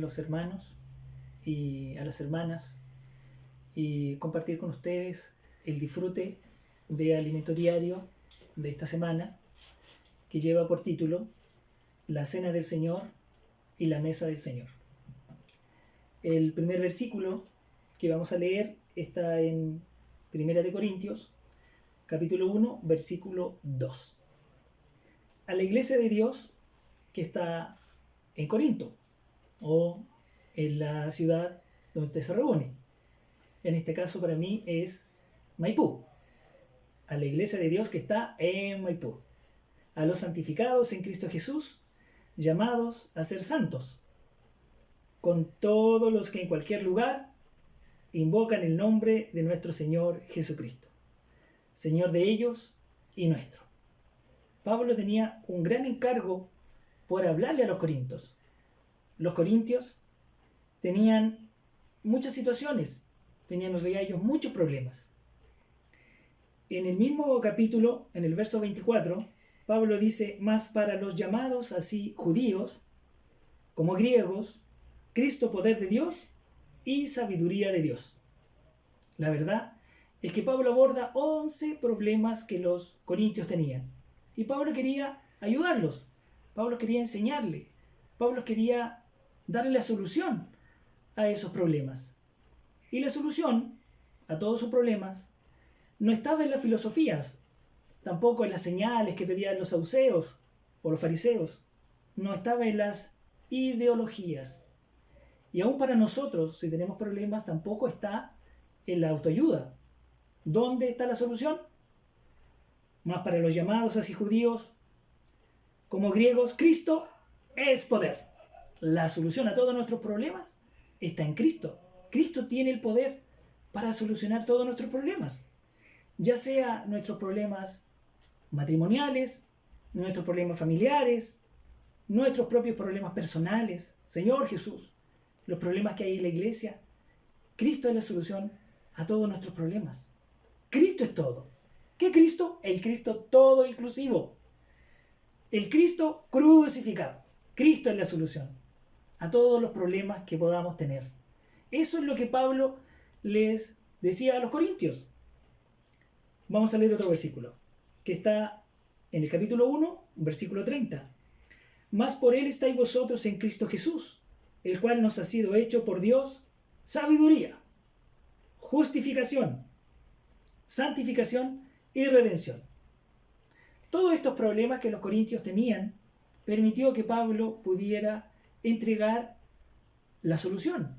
los hermanos y a las hermanas y compartir con ustedes el disfrute de alimento diario de esta semana, que lleva por título La Cena del Señor y la Mesa del Señor. El primer versículo que vamos a leer está en 1 Corintios, capítulo 1, versículo 2. A la iglesia de Dios que está en Corinto, o en la ciudad donde usted se reúne. En este caso para mí es Maipú. A la iglesia de Dios que está en Maipú. A los santificados en Cristo Jesús, llamados a ser santos, con todos los que en cualquier lugar invocan el nombre de nuestro Señor Jesucristo, Señor de ellos y nuestro. Pablo tenía un gran encargo por hablarle a los corintios. Los corintios tenían muchas situaciones, tenían en realidad ellos muchos problemas. En el mismo capítulo, en el verso 24, Pablo dice: mas para los llamados así judíos como griegos, Cristo poder de Dios y sabiduría de Dios. La verdad es que Pablo aborda 11 problemas que los corintios tenían. Y Pablo quería ayudarlos. Pablo quería enseñarle. Pablo quería darle la solución a esos problemas. Y la solución a todos sus problemas no estaba en las filosofías, tampoco en las señales que pedían los saduceos o los fariseos. No estaba en las ideologías. Y aún para nosotros, si tenemos problemas, tampoco está en la autoayuda. ¿Dónde está la solución? Más para los llamados así judíos como griegos, Cristo es poder. La solución a todos nuestros problemas está en Cristo. Cristo tiene el poder para solucionar todos nuestros problemas. Ya sea nuestros problemas matrimoniales, nuestros problemas familiares, nuestros propios problemas personales. Señor Jesús, los problemas que hay en la iglesia. Cristo es la solución a todos nuestros problemas. Cristo es todo. ¿Qué Cristo? El Cristo todo inclusivo. El Cristo crucificado. Cristo es la solución a todos los problemas que podamos tener. Eso es lo que Pablo les decía a los corintios. Vamos a leer otro versículo, que está en el capítulo 1, versículo 30. Mas por él estáis vosotros en Cristo Jesús, el cual nos ha sido hecho por Dios sabiduría, justificación, santificación y redención. Todos estos problemas que los corintios tenían permitió que Pablo pudiera entregar la solución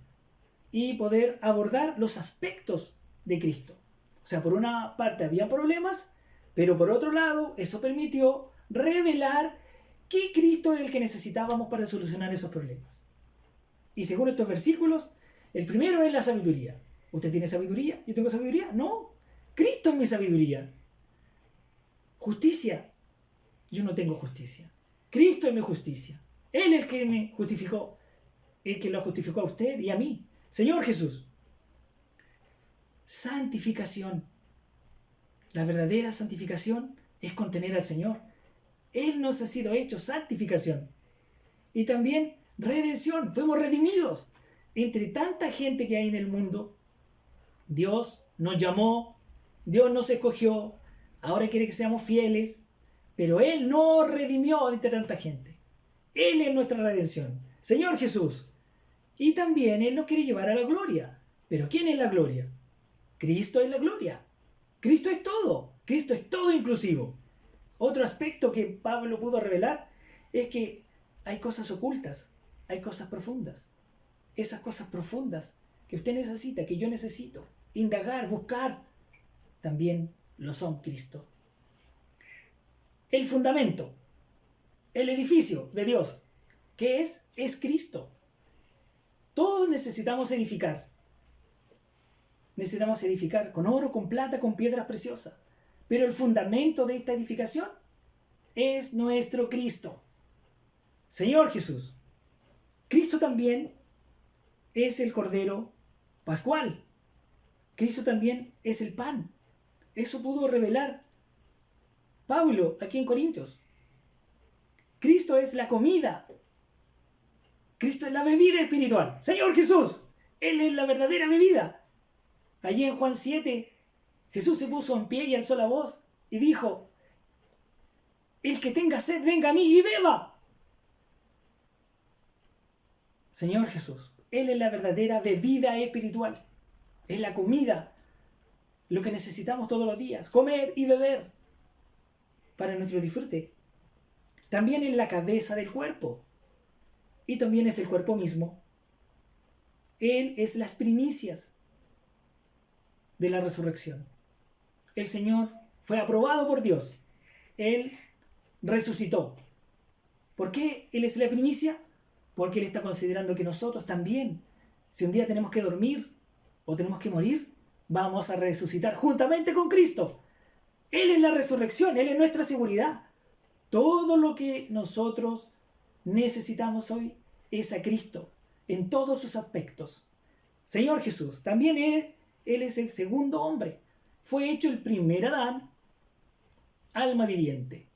y poder abordar los aspectos de Cristo. O sea, por una parte había problemas, pero por otro lado eso permitió revelar qué Cristo era el que necesitábamos para solucionar esos problemas. Y según estos versículos, el primero es la sabiduría. ¿Usted tiene sabiduría? ¿Yo tengo sabiduría? No. Cristo es mi sabiduría. Justicia. Yo no tengo justicia. Cristo es mi justicia. Él es el que me justificó. El que lo justificó a usted y a mí. Señor Jesús. Santificación. La verdadera santificación es contener al Señor. Él nos ha sido hecho santificación. Y también redención. Fuimos redimidos. Entre tanta gente que hay en el mundo, Dios nos llamó, Dios nos escogió, ahora quiere que seamos fieles, pero Él nos redimió entre tanta gente. Él es nuestra redención, Señor Jesús. Y también Él nos quiere llevar a la gloria. ¿Pero quién es la gloria? Cristo es la gloria. Cristo es todo. Cristo es todo inclusivo. Otro aspecto que Pablo pudo revelar es que hay cosas ocultas, hay cosas profundas. Esas cosas profundas que usted necesita, que yo necesito, indagar, buscar, también lo son Cristo. El fundamento, el edificio de Dios, ¿qué es? Es Cristo. Todos necesitamos edificar. Necesitamos edificar con oro, con plata, con piedras preciosas. Pero el fundamento de esta edificación es nuestro Cristo. Señor Jesús. Cristo también es el Cordero Pascual. Cristo también es el pan. Eso pudo revelar Pablo aquí en Corintios. Cristo es la comida. Cristo es la bebida espiritual. Señor Jesús, Él es la verdadera bebida. Allí en Juan 7, Jesús se puso en pie y alzó la voz y dijo: el que tenga sed, venga a mí y beba. Señor Jesús, Él es la verdadera bebida espiritual. Es la comida, lo que necesitamos todos los días, comer y beber para nuestro disfrute. También es la cabeza del cuerpo y también es el cuerpo mismo. Él es las primicias de la resurrección. El Señor fue aprobado por Dios. Él resucitó. ¿Por qué Él es la primicia? Porque Él está considerando que nosotros también, si un día tenemos que dormir o tenemos que morir, vamos a resucitar juntamente con Cristo. Él es la resurrección, Él es nuestra seguridad. Todo lo que nosotros necesitamos hoy es a Cristo, en todos sus aspectos. Señor Jesús, también Él es el segundo hombre. Fue hecho el primer Adán, alma viviente,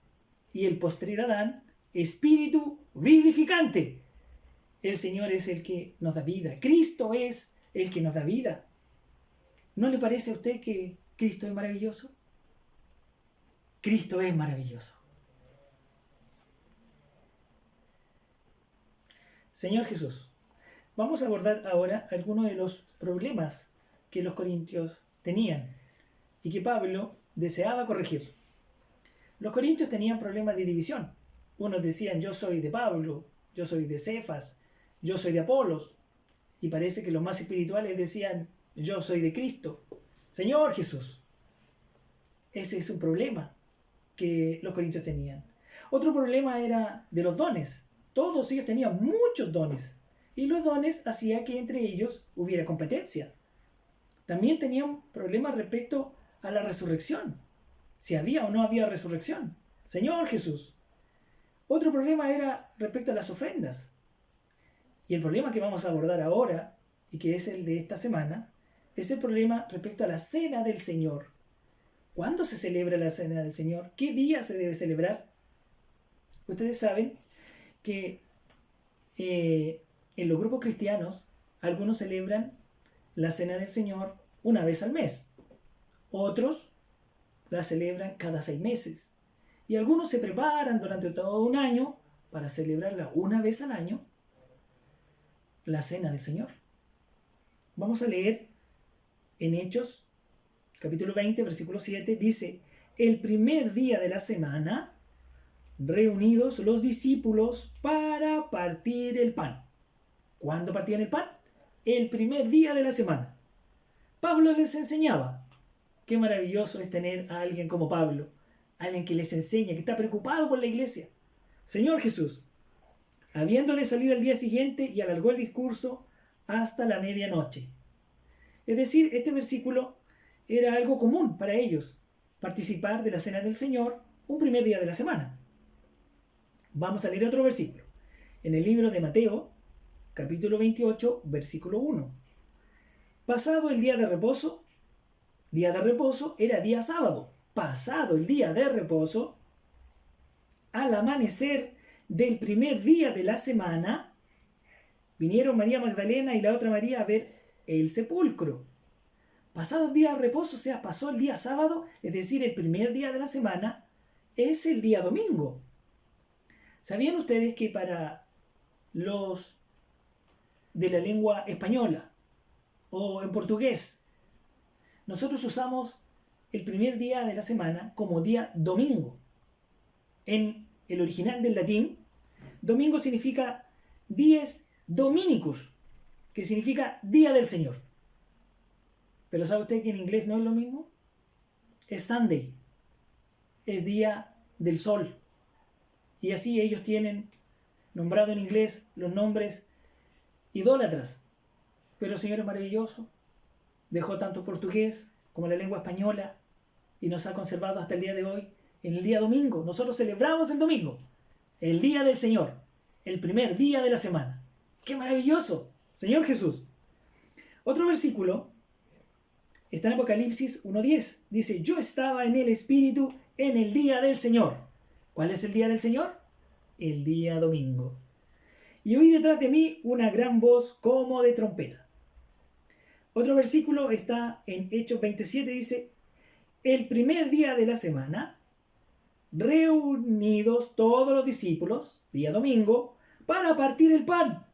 y el postrer Adán, espíritu vivificante. El Señor es el que nos da vida. Cristo es el que nos da vida. ¿No le parece a usted que Cristo es maravilloso? Cristo es maravilloso. Señor Jesús, vamos a abordar ahora algunos de los problemas que los corintios tenían y que Pablo deseaba corregir. Los corintios tenían problemas de división. Unos decían: yo soy de Pablo, yo soy de Cefas, yo soy de Apolos. Y parece que los más espirituales decían: yo soy de Cristo. Señor Jesús. Ese es un problema que los corintios tenían. Otro problema era de los dones. Todos ellos tenían muchos dones. Y los dones hacían que entre ellos hubiera competencia. También tenían problemas respecto a la resurrección. Si había o no había resurrección. Señor Jesús. Otro problema era respecto a las ofrendas. Y el problema que vamos a abordar ahora, y que es el de esta semana, es el problema respecto a la Cena del Señor. ¿Cuándo se celebra la Cena del Señor? ¿Qué día se debe celebrar? Ustedes saben que en los grupos cristianos algunos celebran la Cena del Señor una vez al mes. Otros la celebran cada 6 meses. Y algunos se preparan durante todo un año para celebrarla una vez al año, la Cena del Señor. Vamos a leer en Hechos, capítulo 20, versículo 7, dice: el primer día de la semana, reunidos los discípulos para partir el pan. ¿Cuándo partían el pan? El primer día de la semana. Pablo les enseñaba. Qué maravilloso es tener a alguien como Pablo, alguien que les enseña, que está preocupado por la iglesia. Señor Jesús, habiendo de salir al día siguiente, y alargó el discurso hasta la medianoche. Es decir, este versículo era algo común para ellos, participar de la Cena del Señor un primer día de la semana. Vamos a leer otro versículo. En el libro de Mateo, capítulo 28, versículo 1. Pasado el día de reposo era día sábado. Pasado el día de reposo, al amanecer del primer día de la semana, vinieron María Magdalena y la otra María a ver el sepulcro. Pasado el día de reposo, o sea, pasó el día sábado, es decir, el primer día de la semana, es el día domingo. ¿Sabían ustedes que para los de la lengua española o en portugués, nosotros usamos el primer día de la semana como día domingo? En el original del latín, domingo significa dies dominicus, que significa día del Señor. Pero ¿sabe usted que en inglés no es lo mismo? Es Sunday, es día del sol. Y así ellos tienen nombrado en inglés los nombres idólatras. Pero el Señor es maravilloso. Dejó tanto portugués como la lengua española y nos ha conservado hasta el día de hoy en el día domingo. Nosotros celebramos el domingo, el día del Señor, el primer día de la semana. ¡Qué maravilloso! Señor Jesús. Otro versículo está en Apocalipsis 1:10. Dice: yo estaba en el Espíritu en el día del Señor. ¿Cuál es el día del Señor? El día domingo. y oí detrás de mí una gran voz como de trompeta. Otro versículo está en Hechos 27, dice, el primer día de la semana, reunidos todos los discípulos, día domingo, para partir el pan.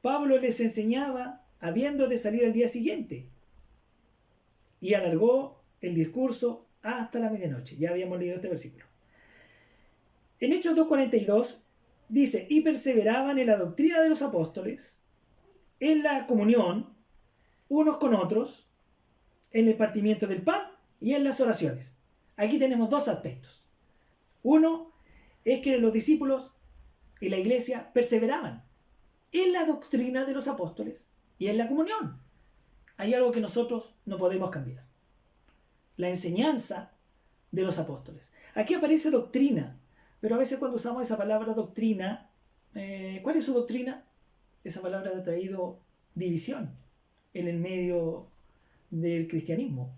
Pablo les enseñaba habiendo de salir al día siguiente y alargó el discurso hasta la medianoche. Ya habíamos leído este versículo. En Hechos 2:42 dice, y perseveraban en la doctrina de los apóstoles, en la comunión, unos con otros, en el partimiento del pan y en las oraciones. Aquí tenemos dos aspectos. Uno es que los discípulos y la iglesia perseveraban en la doctrina de los apóstoles y en la comunión. Hay algo que nosotros no podemos cambiar. La enseñanza de los apóstoles. Aquí aparece doctrina, pero a veces cuando usamos esa palabra doctrina, ¿cuál es su doctrina? Esa palabra ha traído división en el medio del cristianismo.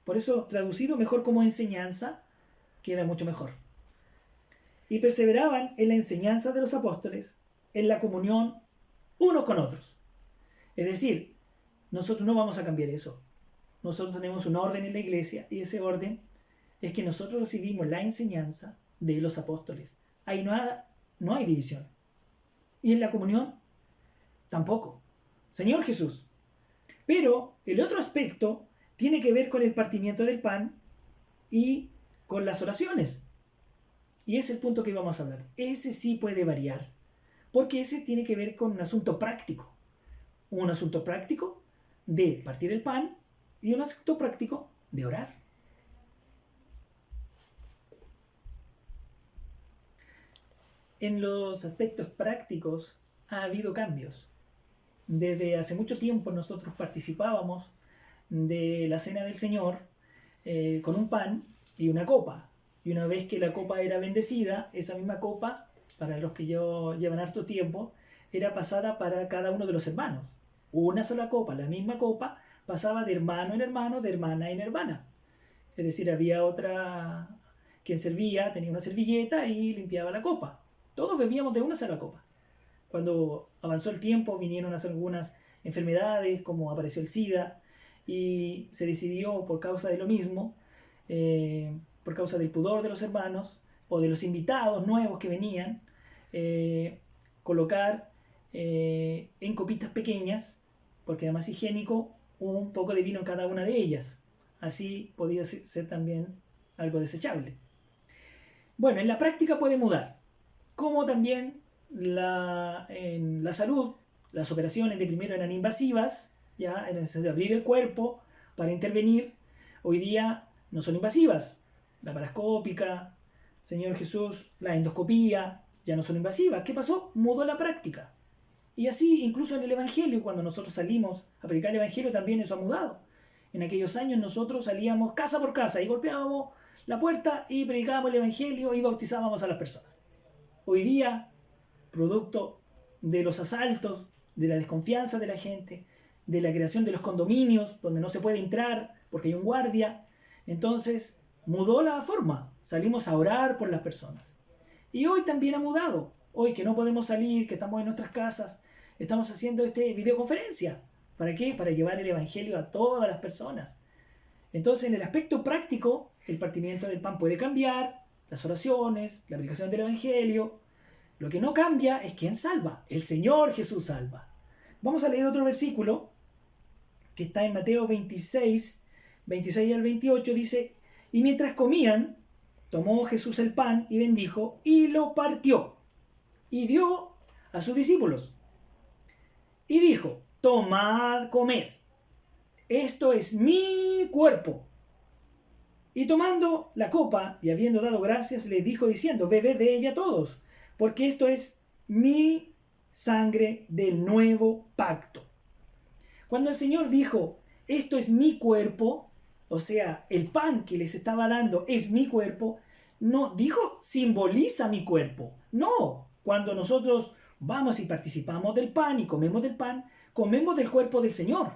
Por eso, traducido mejor como enseñanza, queda mucho mejor. Y perseveraban en la enseñanza de los apóstoles, en la comunión unos con otros. Es decir, nosotros no vamos a cambiar eso. Nosotros tenemos un orden en la iglesia y ese orden es que nosotros recibimos la enseñanza de los apóstoles. Ahí no hay división. Y en la comunión tampoco. Señor Jesús. Pero el otro aspecto tiene que ver con el partimiento del pan y con las oraciones. Y ese es el punto que vamos a hablar. Ese sí puede variar, porque ese tiene que ver con un asunto práctico. Un asunto práctico de partir el pan y un asunto práctico de orar. En los aspectos prácticos ha habido cambios. Desde hace mucho tiempo nosotros participábamos de la cena del Señor con un pan y una copa. Y una vez que la copa era bendecida, esa misma copa, para los que llevan harto tiempo, era pasada para cada uno de los hermanos. Una sola copa, la misma copa, pasaba de hermano en hermano, de hermana en hermana. Es decir, había otra quien servía, tenía una servilleta y limpiaba la copa. Todos bebíamos de una sola copa. Cuando avanzó el tiempo vinieron algunas enfermedades, como apareció el SIDA, y se decidió por causa de lo mismo, por causa del pudor de los hermanos o de los invitados nuevos que venían, colocar en copitas pequeñas, porque era más higiénico, un poco de vino en cada una de ellas. Así podía ser también algo desechable. Bueno, en la práctica puede mudar, como también en la salud, las operaciones de primero eran invasivas, ya era necesario abrir el cuerpo para intervenir. Hoy día no son invasivas. La parascópica, Señor Jesús, la endoscopía, ya no son invasivas. ¿Qué pasó? Mudó la práctica. Y así, incluso en el Evangelio, cuando nosotros salimos a predicar el Evangelio, también eso ha mudado. En aquellos años nosotros salíamos casa por casa y golpeábamos la puerta y predicábamos el Evangelio y bautizábamos a las personas. Hoy día, producto de los asaltos, de la desconfianza de la gente, de la creación de los condominios donde no se puede entrar porque hay un guardia, entonces mudó la forma. Salimos a orar por las personas. Y hoy también ha mudado. Hoy que no podemos salir, que estamos en nuestras casas, estamos haciendo videoconferencia. ¿Para qué? Para llevar el Evangelio a todas las personas. Entonces, en el aspecto práctico, el partimiento del pan puede cambiar, las oraciones, la aplicación del Evangelio. Lo que no cambia es quién salva. El Señor Jesús salva. Vamos a leer otro versículo que está en Mateo 26 al 28. Dice, y mientras comían, tomó Jesús el pan y bendijo y lo partió y dio a sus discípulos. Y dijo, tomad, comed. Esto es mi cuerpo. Y tomando la copa y habiendo dado gracias, les dijo diciendo, bebed de ella todos, porque esto es mi sangre del nuevo pacto. Cuando el Señor dijo, esto es mi cuerpo, o sea, el pan que les estaba dando es mi cuerpo, no dijo simboliza mi cuerpo. No, cuando nosotros vamos y participamos del pan y comemos del pan, comemos del cuerpo del Señor.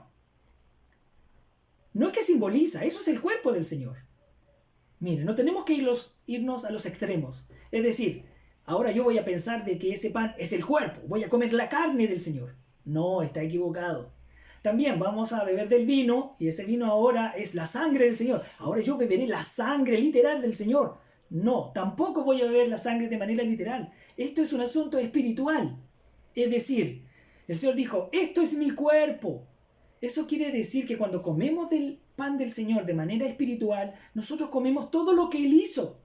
No es que simboliza, eso es el cuerpo del Señor. Miren, no tenemos que irnos a los extremos. Es decir, ahora yo voy a pensar de que ese pan es el cuerpo, voy a comer la carne del Señor. No, está equivocado. También vamos a beber del vino y ese vino ahora es la sangre del Señor. Ahora yo beberé la sangre literal del Señor. No, tampoco voy a beber la sangre de manera literal. Esto es un asunto espiritual. Es decir, el Señor dijo, esto es mi cuerpo. Eso quiere decir que cuando comemos del pan del Señor de manera espiritual, nosotros comemos todo lo que Él hizo.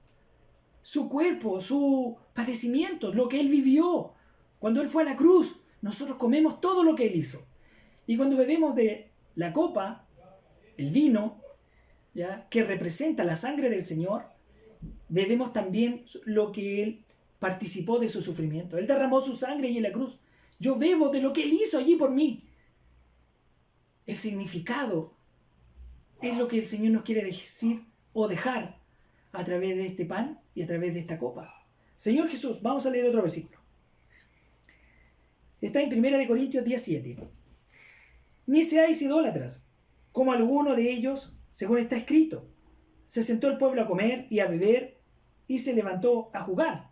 Su cuerpo, su padecimiento, lo que Él vivió. Cuando Él fue a la cruz, nosotros comemos todo lo que Él hizo. Y cuando bebemos de la copa, el vino, ¿ya?, que representa la sangre del Señor, bebemos también lo que Él participó de su sufrimiento. Él derramó su sangre y en la cruz. Yo bebo de lo que Él hizo allí por mí. El significado es lo que el Señor nos quiere decir o dejar a través de este pan y a través de esta copa. Señor Jesús, vamos a leer otro versículo. Está en 1 Corintios 17. Ni seáis idólatras, como alguno de ellos, según está escrito. Se sentó el pueblo a comer y a beber y se levantó a jugar.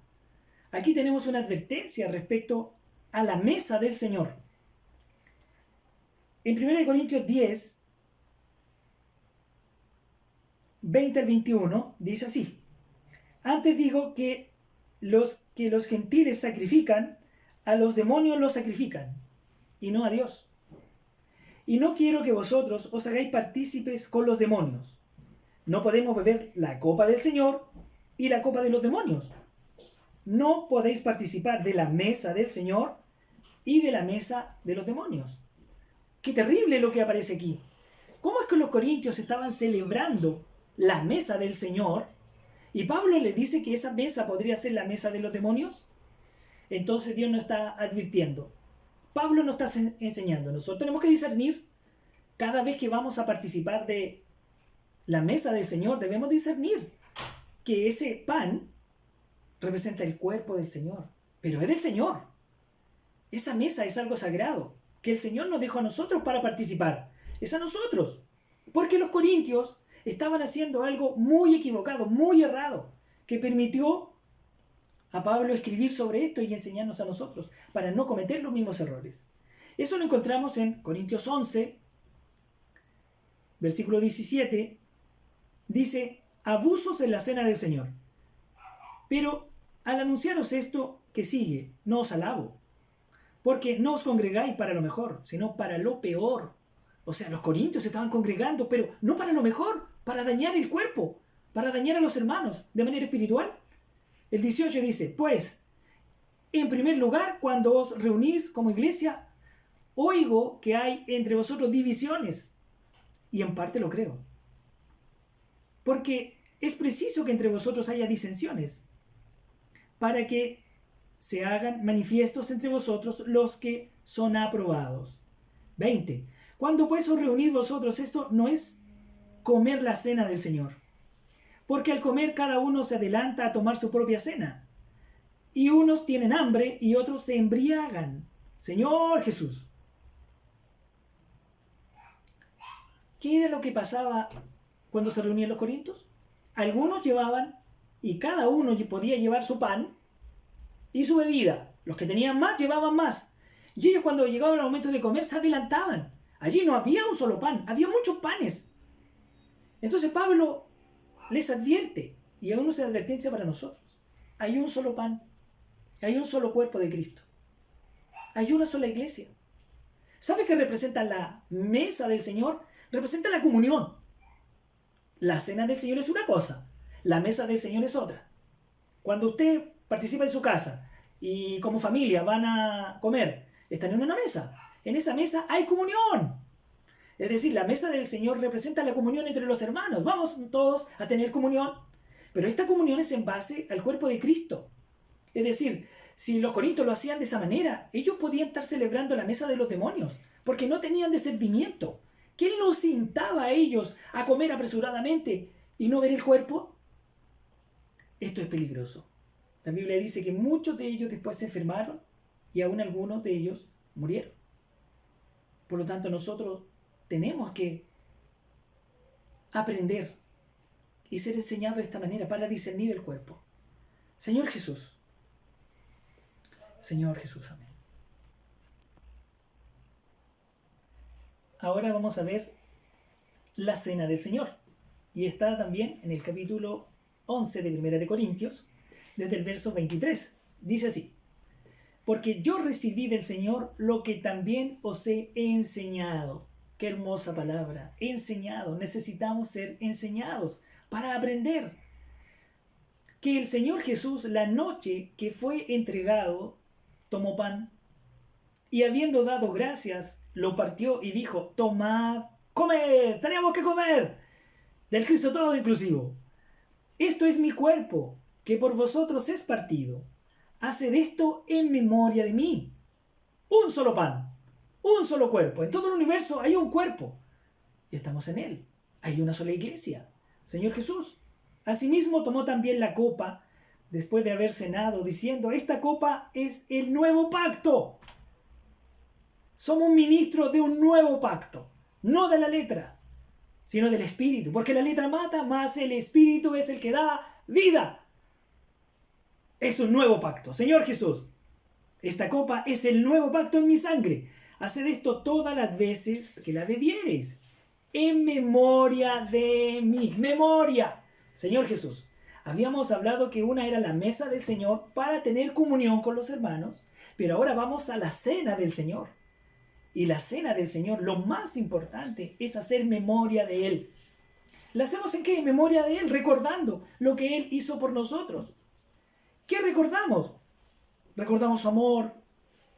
Aquí tenemos una advertencia respecto a la mesa del Señor. En 1 Corintios 10, 20 al 21, dice así. Antes digo que los gentiles sacrifican, a los demonios los sacrifican, y no a Dios. Y no quiero que vosotros os hagáis partícipes con los demonios. No podemos beber la copa del Señor y la copa de los demonios. No podéis participar de la mesa del Señor y de la mesa de los demonios. Qué terrible lo que aparece aquí. ¿Cómo es que los corintios estaban celebrando la mesa del Señor y Pablo les dice que esa mesa podría ser la mesa de los demonios? Entonces Dios nos está advirtiendo. Pablo nos está enseñando. Nosotros tenemos que discernir cada vez que vamos a participar de la mesa del Señor. Debemos discernir que ese pan representa el cuerpo del Señor, pero es del Señor. Esa mesa es algo sagrado que el Señor nos dejó a nosotros para participar. Es a nosotros. Porque los corintios estaban haciendo algo muy equivocado, muy errado, que permitió a Pablo escribir sobre esto y enseñarnos a nosotros para no cometer los mismos errores. Eso lo encontramos en Corintios 11, versículo 17. Dice, abusos en la cena del Señor. Pero al anunciaros esto que sigue, no os alabo, porque no os congregáis para lo mejor, sino para lo peor. O sea, los corintios se estaban congregando, pero no para lo mejor, para dañar el cuerpo, para dañar a los hermanos de manera espiritual. El 18 dice, pues, en primer lugar, cuando os reunís como iglesia, oigo que hay entre vosotros divisiones, y en parte lo creo. Porque es preciso que entre vosotros haya disensiones, para que se hagan manifiestos entre vosotros los que son aprobados. 20. Cuando pues os reunís vosotros, esto no es comer la cena del Señor, porque al comer cada uno se adelanta a tomar su propia cena, y unos tienen hambre y otros se embriagan. Señor Jesús, ¿qué era lo que pasaba cuando se reunían los corintios? Algunos llevaban, y cada uno podía llevar su pan y su bebida. Los que tenían más llevaban más. Y ellos cuando llegaba el momento de comer se adelantaban. Allí no había un solo pan, había muchos panes. Entonces Pablo les advierte, y aún es una advertencia para nosotros. Hay un solo pan, hay un solo cuerpo de Cristo, hay una sola iglesia. ¿Sabe qué representa la mesa del Señor? Representa la comunión. La cena del Señor es una cosa, la mesa del Señor es otra. Cuando usted participa en su casa y como familia van a comer, están en una mesa. En esa mesa hay comunión. Es decir, la mesa del Señor representa la comunión entre los hermanos. Vamos todos a tener comunión, pero esta comunión es en base al cuerpo de Cristo. Es decir, si los corintios lo hacían de esa manera, ellos podían estar celebrando la mesa de los demonios, porque no tenían discernimiento. ¿Quién los incitaba a ellos a comer apresuradamente y no ver el cuerpo? Esto es peligroso. La Biblia dice que muchos de ellos después se enfermaron y aún algunos de ellos murieron. Por lo tanto, nosotros tenemos que aprender y ser enseñados de esta manera para discernir el cuerpo. Señor Jesús, Señor Jesús, amén. Ahora vamos a ver la cena del Señor. Y está también en el capítulo 11 de 1 de Corintios, desde el verso 23. Dice así: porque yo recibí del Señor lo que también os he enseñado. Qué hermosa palabra, enseñado. Necesitamos ser enseñados para aprender. Que el Señor Jesús, la noche que fue entregado, tomó pan y habiendo dado gracias, lo partió y dijo: tomad, comed, tenemos que comer. Del Cristo todo inclusivo. Esto es mi cuerpo, que por vosotros es partido. Haced esto en memoria de mí. Un solo pan, un solo cuerpo. En todo el universo hay un cuerpo y estamos en él. Hay una sola iglesia, Señor Jesús. Asimismo tomó también la copa después de haber cenado, diciendo: esta copa es el nuevo pacto. Somos ministros de un nuevo pacto, no de la letra, sino del Espíritu, porque la letra mata, más el Espíritu es el que da vida. Es un nuevo pacto. Señor Jesús, esta copa es el nuevo pacto en mi sangre. Haced esto todas las veces que la bebiereis, en memoria de mí. Memoria. Señor Jesús, habíamos hablado que una era la mesa del Señor para tener comunión con los hermanos, pero ahora vamos a la cena del Señor. Y la cena del Señor, lo más importante es hacer memoria de Él. ¿La hacemos en qué? En memoria de Él, recordando lo que Él hizo por nosotros. ¿Qué recordamos? Recordamos su amor,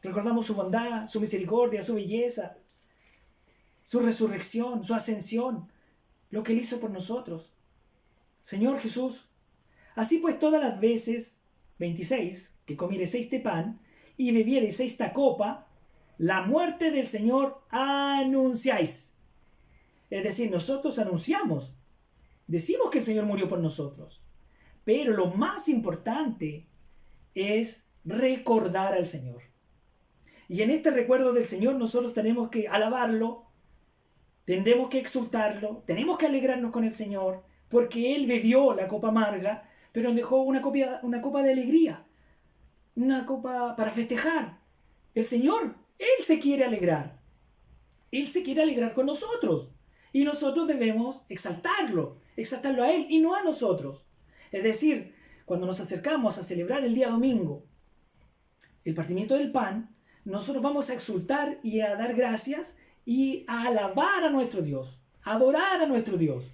recordamos su bondad, su misericordia, su belleza, su resurrección, su ascensión, lo que Él hizo por nosotros. Señor Jesús, así pues todas las veces, 26, que comiereis este pan y bebiereis esta copa, la muerte del Señor anunciáis. Es decir, nosotros anunciamos, decimos que el Señor murió por nosotros, pero lo más importante es recordar al Señor. Y en este recuerdo del Señor nosotros tenemos que alabarlo, tenemos que exultarlo, tenemos que alegrarnos con el Señor, porque Él bebió la copa amarga, pero dejó una copa de alegría, una copa para festejar. El Señor, Él se quiere alegrar. Él se quiere alegrar con nosotros. Y nosotros debemos exaltarlo a Él y no a nosotros. Es decir, cuando nos acercamos a celebrar el día domingo, el partimiento del pan, nosotros vamos a exultar y a dar gracias y a alabar a nuestro Dios, a adorar a nuestro Dios.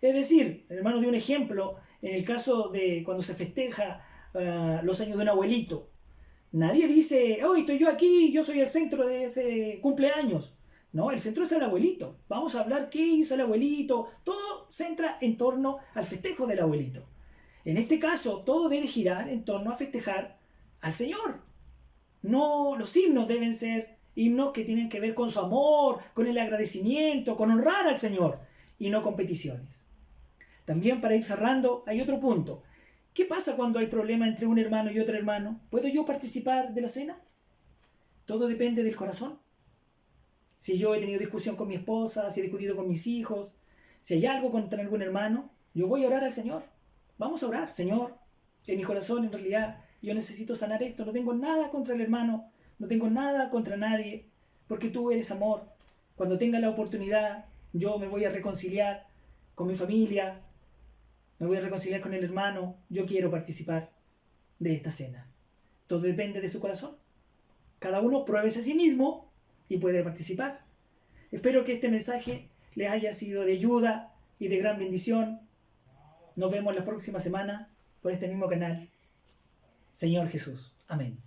Es decir, el hermano dio un ejemplo en el caso de cuando se festeja los años de un abuelito. Nadie dice: hoy estoy yo aquí, yo soy el centro de ese cumpleaños. No, el centro es el abuelito. Vamos a hablar qué hizo el abuelito. Todo centra en torno al festejo del abuelito. En este caso, todo debe girar en torno a festejar al Señor. No, los himnos deben ser himnos que tienen que ver con su amor, con el agradecimiento, con honrar al Señor y no competiciones. También, para ir cerrando, hay otro punto. ¿Qué pasa cuando hay problema entre un hermano y otro hermano? ¿Puedo yo participar de la cena? Todo depende del corazón. Si yo he tenido discusión con mi esposa, si he discutido con mis hijos, si hay algo contra algún hermano, yo voy a orar al Señor. Vamos a orar. Señor, en mi corazón en realidad yo necesito sanar esto. No tengo nada contra el hermano, no tengo nada contra nadie, porque tú eres amor. Cuando tenga la oportunidad, yo me voy a reconciliar con mi familia, me voy a reconciliar con el hermano. Yo quiero participar de esta cena. Todo depende de su corazón. Cada uno pruébese a sí mismo y puede participar. Espero que este mensaje les haya sido de ayuda y de gran bendición. Nos vemos la próxima semana por este mismo canal. Señor Jesús. Amén.